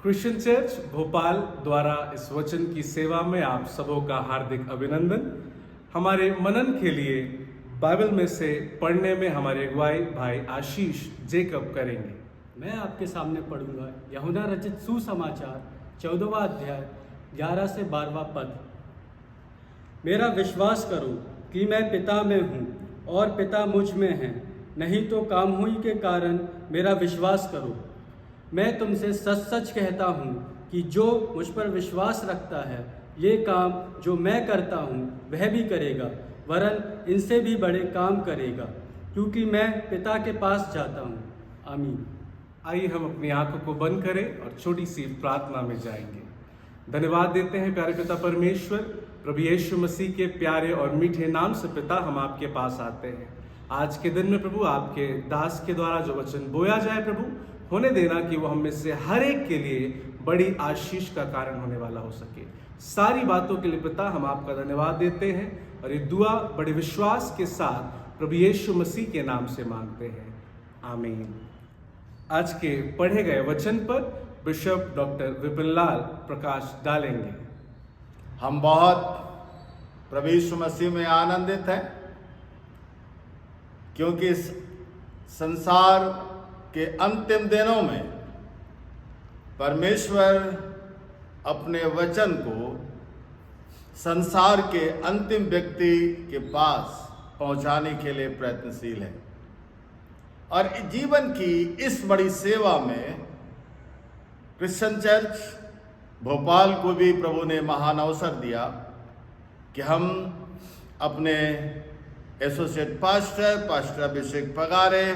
Christian church Bhopal द्वारा इस वचन की सेवा में आप सबों का हार्दिक अभिनंदन। हमारे मनन के लिए बाइबल में से पढ़ने में हमारे अगुवाई भाई आशीष जेकब करेंगे। मैं आपके सामने पढ़ूंगा यूहन्ना रचित सुसमाचार 14वां अध्याय 11 से 12वां पद। मेरा विश्वास करो कि मैं पिता में हूँ और पिता मुझ में है, नहीं तो कामहुई के कारण मेरा विश्वास करो। मैं तुमसे सच सच कहता हूँ कि जो मुझ पर विश्वास रखता है ये काम जो मैं करता हूँ वह भी करेगा, वरन इनसे भी बड़े काम करेगा, क्योंकि मैं पिता के पास जाता हूँ। आमीन। आइए हम अपनी आंखों को बंद करें और छोटी सी प्रार्थना में जाएंगे। धन्यवाद देते हैं प्यारे पिता परमेश्वर, प्रभु यीशु मसीह के प्यारे और मीठे नाम से पिता हम आपके पास आते हैं। आज के दिन में प्रभु आपके दास के द्वारा जो वचन बोया जाए प्रभु, होने देना कि वो हम में से हर एक के लिए बड़ी आशीष का कारण होने वाला हो सके। सारी बातों के लिए पिता हम आपका धन्यवाद देते हैं और ये दुआ बड़े विश्वास के साथ प्रभु यीशु मसीह के नाम से मांगते हैं, आमीन। आज के पढ़े गए वचन पर बिशप डॉक्टर विपिन लाल प्रकाश डालेंगे। हम बहुत प्रभु यीशु मसीह में आनंदित हैं, क्योंकि इस संसार के अंतिम दिनों में परमेश्वर अपने वचन को संसार के अंतिम व्यक्ति के पास पहुंचाने के लिए प्रयत्नशील है। और जीवन की इस बड़ी सेवा में क्रिश्चियन चर्च भोपाल को भी प्रभु ने महान अवसर दिया कि हम अपने एसोसिएट पास्टर अभिषेक पगारे,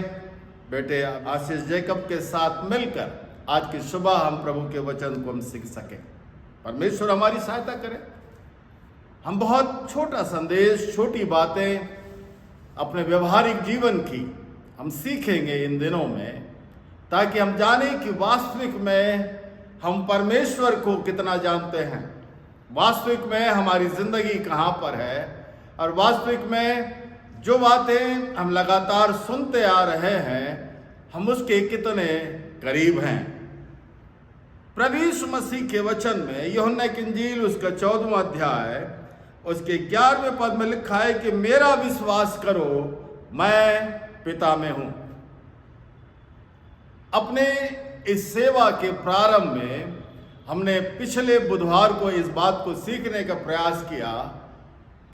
बेटे आशीष जेकब के साथ मिलकर आज की सुबह हम प्रभु के वचन को हम सीख सकें। परमेश्वर हमारी सहायता करे। हम बहुत छोटा संदेश, छोटी बातें अपने व्यवहारिक जीवन की हम सीखेंगे इन दिनों में, ताकि हम जाने कि वास्तविक में हम परमेश्वर को कितना जानते हैं, वास्तविक में हमारी जिंदगी कहाँ पर है, और वास्तविक में जो बातें हम लगातार सुनते आ रहे हैं हम उसके कितने करीब हैं। प्रभु यीशु मसीह के वचन में यूहन्ना की इंजील उसका 14वां अध्याय उसके 11वें पद में लिखा है कि मेरा विश्वास करो मैं पिता में हूं। अपने इस सेवा के प्रारंभ में हमने पिछले बुधवार को इस बात को सीखने का प्रयास किया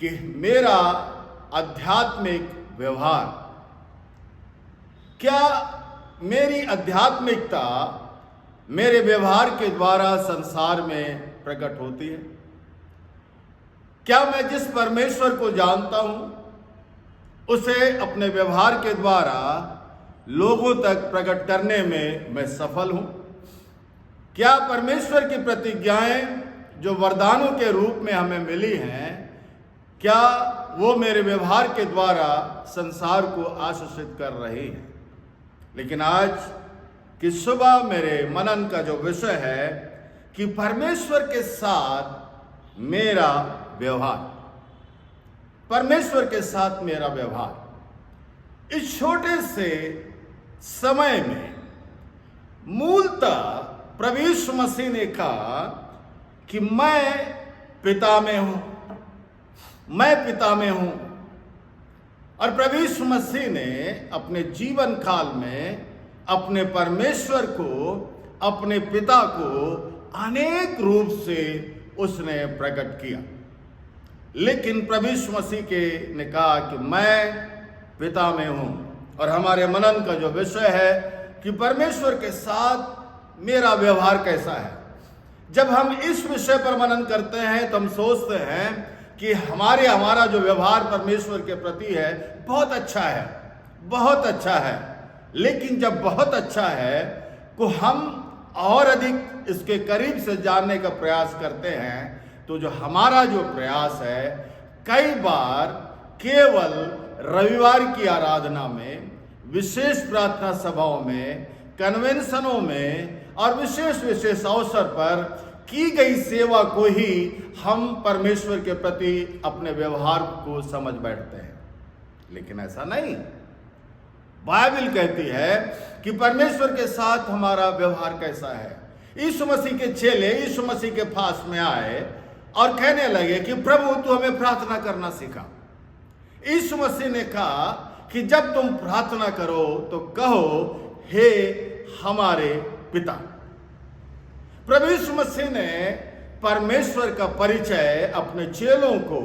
कि मेरा आध्यात्मिक व्यवहार, क्या मेरी आध्यात्मिकता मेरे व्यवहार के द्वारा संसार में प्रकट होती है? क्या मैं जिस परमेश्वर को जानता हूं उसे अपने व्यवहार के द्वारा लोगों तक प्रकट करने में मैं सफल हूं? क्या परमेश्वर की प्रतिज्ञाएं जो वरदानों के रूप में हमें मिली हैं, क्या वो मेरे व्यवहार के द्वारा संसार को आशीषित कर रही है? लेकिन आज की सुबह मेरे मनन का जो विषय है कि परमेश्वर के साथ मेरा व्यवहार, परमेश्वर के साथ मेरा व्यवहार। इस छोटे से समय में मूलतः प्रभु यीशु मसीह ने कहा कि मैं पिता में हूं, मैं पिता में हूं। और प्रभु यीशु मसीह ने अपने जीवन काल में अपने परमेश्वर को, अपने पिता को अनेक रूप से उसने प्रकट किया। लेकिन प्रभु यीशु मसीह के ने कहा कि मैं पिता में हूं। और हमारे मनन का जो विषय है कि परमेश्वर के साथ मेरा व्यवहार कैसा है। जब हम इस विषय पर मनन करते हैं तो हम सोचते हैं कि हमारा जो व्यवहार परमेश्वर के प्रति है बहुत अच्छा है, बहुत अच्छा है। लेकिन जब बहुत अच्छा है तो हम और अधिक इसके करीब से जानने का प्रयास करते हैं, तो जो हमारा जो प्रयास है कई बार केवल रविवार की आराधना में, विशेष प्रार्थना सभाओं में, कन्वेंशनों में और विशेष अवसर पर की गई सेवा को ही हम परमेश्वर के प्रति अपने व्यवहार को समझ बैठते हैं, लेकिन ऐसा नहीं। बाइबल कहती है कि परमेश्वर के साथ हमारा व्यवहार कैसा है। यीशु मसीह के चेले यीशु मसीह के पास में आए और कहने लगे कि प्रभु तू हमें प्रार्थना करना सिखा। यीशु मसीह ने कहा कि जब तुम प्रार्थना करो तो कहो, हे हमारे पिता। प्रभु यीशु मसीह ने परमेश्वर का परिचय अपने चेलों को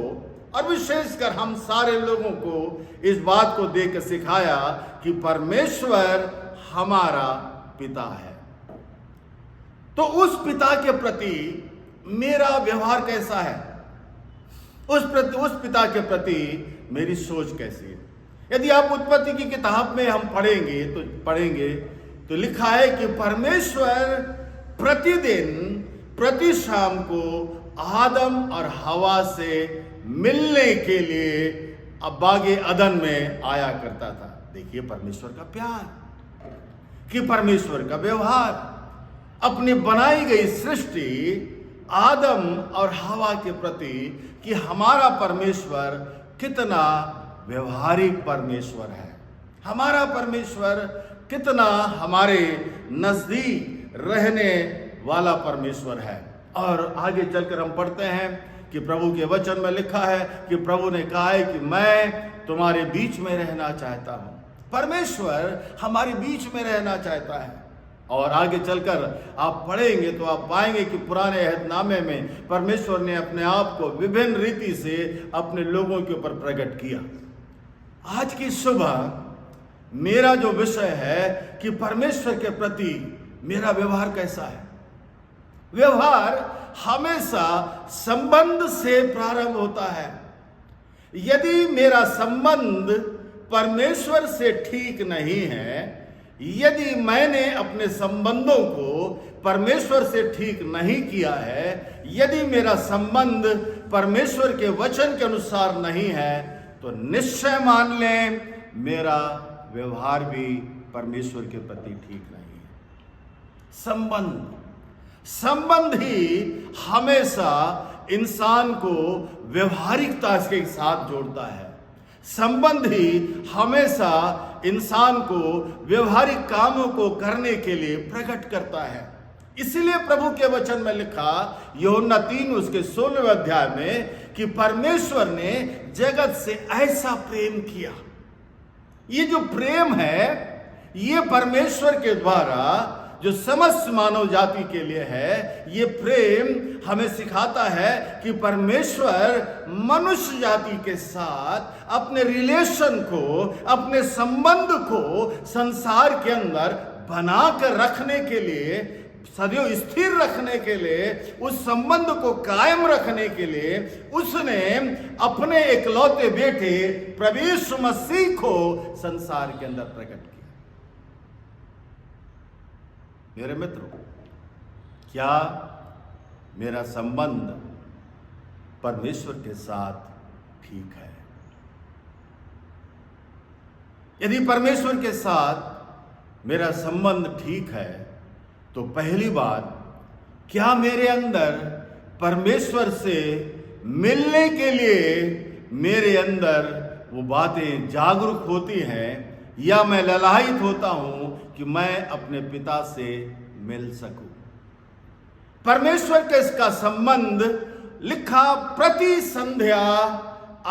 और विशेषकर हम सारे लोगों को इस बात को देकर सिखाया कि परमेश्वर हमारा पिता है। तो उस पिता के प्रति मेरा व्यवहार कैसा है, उस पिता के प्रति मेरी सोच कैसी है। यदि आप उत्पत्ति की किताब में हम पढ़ेंगे तो लिखा है कि परमेश्वर प्रतिदिन प्रति शाम को आदम और हवा से मिलने के लिए अब बागे अदन में आया करता था। देखिए परमेश्वर का प्यार, कि परमेश्वर का व्यवहार, अपनी बनाई गई सृष्टि आदम और हवा के प्रति, कि हमारा परमेश्वर कितना व्यवहारिक परमेश्वर है, हमारा परमेश्वर कितना हमारे नजदीक रहने वाला परमेश्वर है। और आगे चलकर हम पढ़ते हैं कि प्रभु के वचन में लिखा है कि प्रभु ने कहा है कि मैं तुम्हारे बीच में रहना चाहता हूं। परमेश्वर हमारे बीच में रहना चाहता है। और आगे चलकर आप पढ़ेंगे तो आप पाएंगे कि पुराने अहदनामे में परमेश्वर ने अपने आप को विभिन्न रीति से अपने लोगों के ऊपर प्रकट किया। आज की सुबह मेरा जो विषय है कि परमेश्वर के प्रति मेरा व्यवहार कैसा है। व्यवहार हमेशा संबंध से प्रारंभ होता है। यदि मेरा संबंध परमेश्वर से ठीक नहीं है, यदि मैंने अपने संबंधों को परमेश्वर से ठीक नहीं किया है, यदि मेरा संबंध परमेश्वर के वचन के अनुसार नहीं है, तो निश्चय मान लें मेरा व्यवहार भी परमेश्वर के प्रति ठीक नहीं है। संबंध ही हमेशा इंसान को व्यवहारिकता के साथ जोड़ता है। संबंध ही हमेशा इंसान को व्यवहारिक कामों को करने के लिए प्रकट करता है। इसलिए प्रभु के वचन में लिखा यूहन्ना 3 उसके 16वें अध्याय में कि परमेश्वर ने जगत से ऐसा प्रेम किया। ये जो प्रेम है, ये परमेश्वर के द्वारा जो समस्त मानव जाति के लिए है, ये प्रेम हमें सिखाता है कि परमेश्वर मनुष्य जाति के साथ अपने रिलेशन को, अपने संबंध को संसार के अंदर बनाकर रखने के लिए, सदैव स्थिर रखने के लिए, उस संबंध को कायम रखने के लिए उसने अपने इकलौते बेटे प्रभु यीशु मसीह को संसार के अंदर प्रकट किया। मेरे मित्रों, क्या मेरा संबंध परमेश्वर के साथ ठीक है? यदि परमेश्वर के साथ मेरा संबंध ठीक है, तो पहली बात, क्या मेरे अंदर परमेश्वर से मिलने के लिए मेरे अंदर वो बातें जागरूक होती हैं, या मैं ललायित होता हूं कि मैं अपने पिता से मिल सकूं? परमेश्वर के इसका संबंध लिखा प्रति संध्या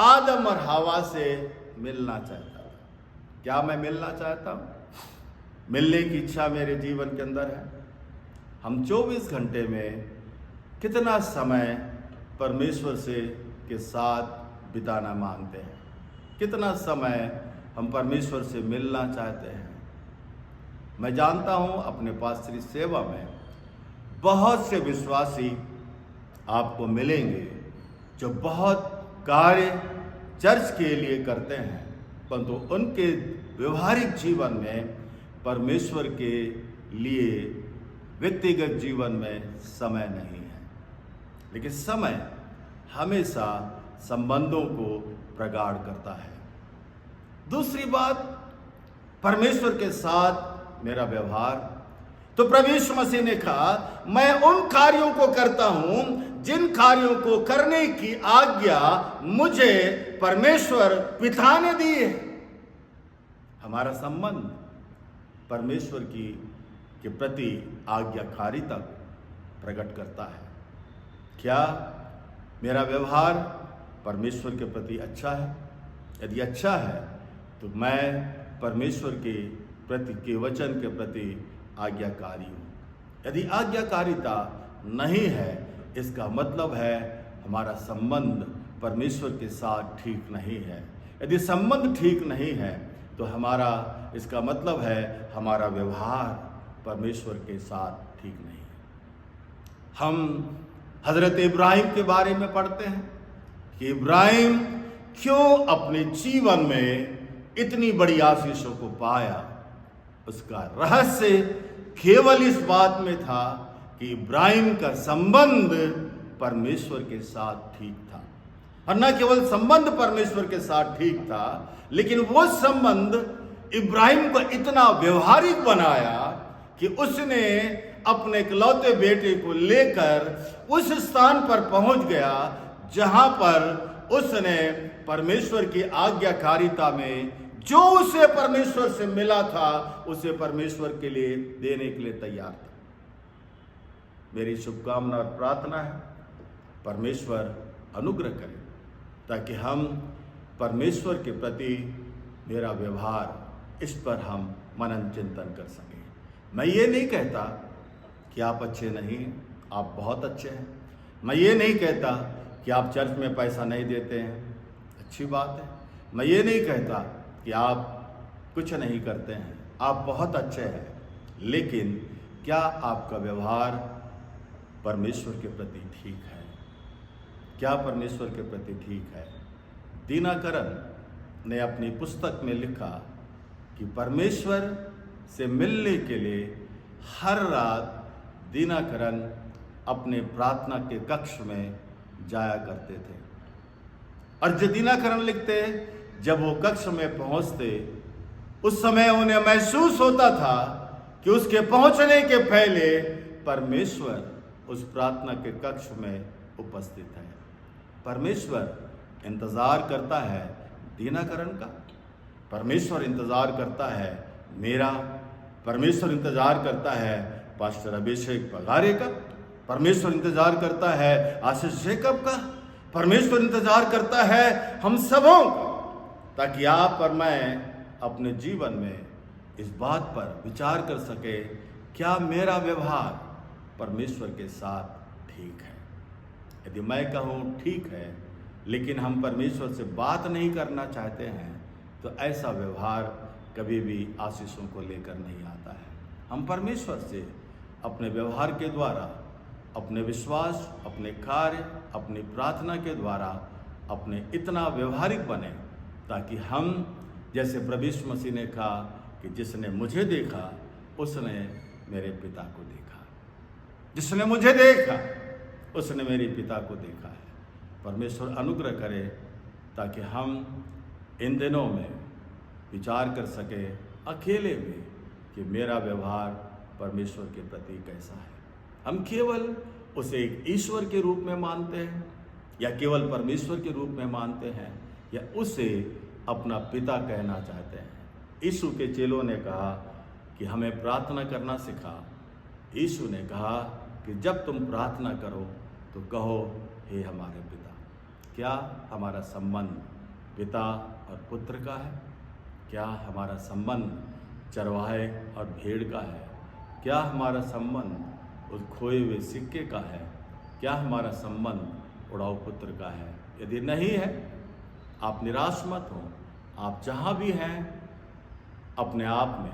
आदम और हवा से मिलना चाहता था। क्या मैं मिलना चाहता हूं? मिलने की इच्छा मेरे जीवन के अंदर है। हम 24 घंटे में कितना समय परमेश्वर से के साथ बिताना मांगते हैं? कितना समय हम परमेश्वर से मिलना चाहते हैं? मैं जानता हूं अपने पास्टरी सेवा में बहुत से विश्वासी आपको मिलेंगे जो बहुत कार्य चर्च के लिए करते हैं, परंतु उनके व्यवहारिक जीवन में परमेश्वर के लिए व्यक्तिगत जीवन में समय नहीं है। लेकिन समय हमेशा संबंधों को प्रगाढ़ करता है। दूसरी बात, परमेश्वर के साथ मेरा व्यवहार, तो प्रभु यीशु मसीह ने कहा, मैं उन कार्यों को करता हूं जिन कार्यों को करने की आज्ञा मुझे परमेश्वर पिता ने दी है। हमारा संबंध परमेश्वर के प्रति आज्ञाकारिता प्रकट करता है। क्या मेरा व्यवहार परमेश्वर के प्रति अच्छा है? यदि अच्छा है तो मैं परमेश्वर के वचन के प्रति आज्ञाकारी हूँ। यदि आज्ञाकारिता नहीं है, इसका मतलब है हमारा संबंध परमेश्वर के साथ ठीक नहीं है। यदि संबंध ठीक नहीं है तो इसका मतलब है हमारा व्यवहार परमेश्वर के साथ ठीक नहीं है। हम हजरत इब्राहिम के बारे में पढ़ते हैं कि इब्राहिम क्यों अपने जीवन में इतनी बड़ी आशीषों को पाया। उसका रहस्य केवल इस बात में था कि इब्राहिम का संबंध परमेश्वर के साथ ठीक था। और न केवल संबंध परमेश्वर के साथ ठीक था, लेकिन वो संबंध इब्राहिम को इतना व्यवहारिक बनाया कि उसने अपने इकलौते बेटे को लेकर उस स्थान पर पहुंच गया जहां पर उसने परमेश्वर की आज्ञाकारिता में जो उसे परमेश्वर से मिला था उसे परमेश्वर के लिए देने के लिए तैयार था। मेरी शुभकामना और प्रार्थना है परमेश्वर अनुग्रह करे ताकि हम परमेश्वर के प्रति मेरा व्यवहार इस पर हम मनन चिंतन कर सकें। मैं ये नहीं कहता कि आप अच्छे नहीं हैं, आप बहुत अच्छे हैं। मैं ये नहीं कहता कि आप चर्च में पैसा नहीं देते हैं, अच्छी बात है। मैं ये नहीं कहता कि आप कुछ नहीं करते हैं, आप बहुत अच्छे हैं। लेकिन क्या आपका व्यवहार परमेश्वर के प्रति ठीक है? क्या परमेश्वर के प्रति ठीक है? दीनाकरण ने अपनी पुस्तक में लिखा कि परमेश्वर से मिलने के लिए हर रात दीनाकरण अपने प्रार्थना के कक्ष में जाया करते थे। और जो दीनाकरण लिखते, जब वो कक्ष में पहुंचते उस समय उन्हें महसूस होता था कि उसके पहुंचने के पहले परमेश्वर उस प्रार्थना के कक्ष में उपस्थित है। परमेश्वर इंतजार करता है दीनाकरण का, परमेश्वर इंतजार करता है मेरा, परमेश्वर इंतजार करता है पास्टर अभिषेक पगारे का, परमेश्वर इंतजार करता है आशीष जैकब का, परमेश्वर इंतजार करता है हम सबों का, ताकि आप और मैं अपने जीवन में इस बात पर विचार कर सके क्या मेरा व्यवहार परमेश्वर के साथ ठीक है। यदि मैं कहूँ ठीक है लेकिन हम परमेश्वर से बात नहीं करना चाहते हैं तो ऐसा व्यवहार कभी भी आशीषों को लेकर नहीं आता है। हम परमेश्वर से अपने व्यवहार के द्वारा, अपने विश्वास, अपने कार्य, अपनी प्रार्थना के द्वारा अपने इतना व्यवहारिक बने ताकि हम, जैसे प्रभु यीशु मसीह ने कहा कि जिसने मुझे देखा उसने मेरे पिता को देखा, जिसने मुझे देखा उसने मेरे पिता को देखा है। परमेश्वर अनुग्रह करे ताकि हम इन दिनों में विचार कर सके अकेले में कि मेरा व्यवहार परमेश्वर के प्रति कैसा है। हम केवल उसे एक ईश्वर के रूप में मानते हैं या केवल परमेश्वर के रूप में मानते हैं या उसे अपना पिता कहना चाहते हैं। यीशु के चेलों ने कहा कि हमें प्रार्थना करना सिखा। यीशु ने कहा कि जब तुम प्रार्थना करो तो कहो हे हमारे पिता। क्या हमारा संबंध पिता और पुत्र का है? क्या हमारा संबंध चरवाहे और भेड़ का है? क्या हमारा संबंध उस खोए हुए सिक्के का है? क्या हमारा संबंध उड़ाऊ पुत्र का है? यदि नहीं है, आप निराश मत हो। आप जहाँ भी हैं अपने आप में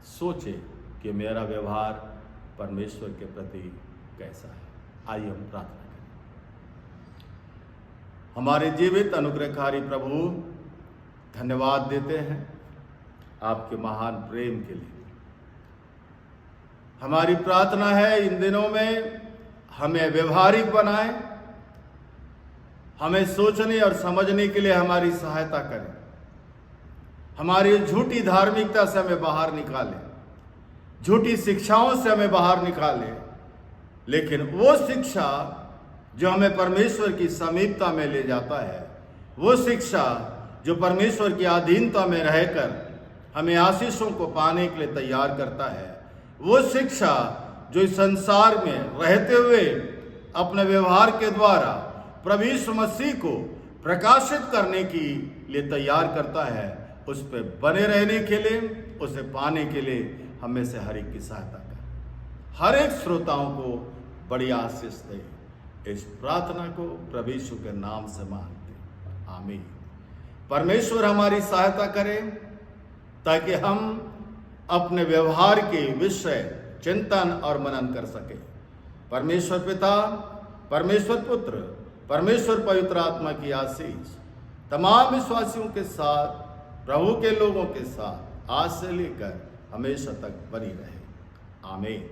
सोचें कि मेरा व्यवहार परमेश्वर के प्रति कैसा है। आइए हम प्रार्थना करें। हमारे जीवित अनुग्रहकारी प्रभु, धन्यवाद देते हैं आपके महान प्रेम के लिए। हमारी प्रार्थना है इन दिनों में हमें व्यवहारिक बनाए, हमें सोचने और समझने के लिए हमारी सहायता करें, हमारी झूठी धार्मिकता से हमें बाहर निकालें झूठी शिक्षाओं से हमें बाहर निकाले, लेकिन वो शिक्षा जो हमें परमेश्वर की समीपता में ले जाता है, वो शिक्षा जो परमेश्वर की अधीनता में रहकर हमें आशीषों को पाने के लिए तैयार करता है, वो शिक्षा जो इस संसार में रहते हुए अपने व्यवहार के द्वारा प्रभु यीशु मसीह को प्रकाशित करने के लिए तैयार करता है, उस पर बने रहने के लिए, उसे पाने के लिए हमें से हर एक की सहायता कर। हर एक श्रोताओं को बड़ी आशीष दे। इस प्रार्थना को प्रभु यीशु के नाम से मांगते, आमीन। परमेश्वर हमारी सहायता करे ताकि हम अपने व्यवहार के विषय चिंतन और मनन कर सके। परमेश्वर पिता, परमेश्वर पुत्र, परमेश्वर पवित्र आत्मा की आशीष तमाम विश्वासियों के साथ, प्रभु के लोगों के साथ आज से लेकर हमेशा तक बनी रहे, आमीन।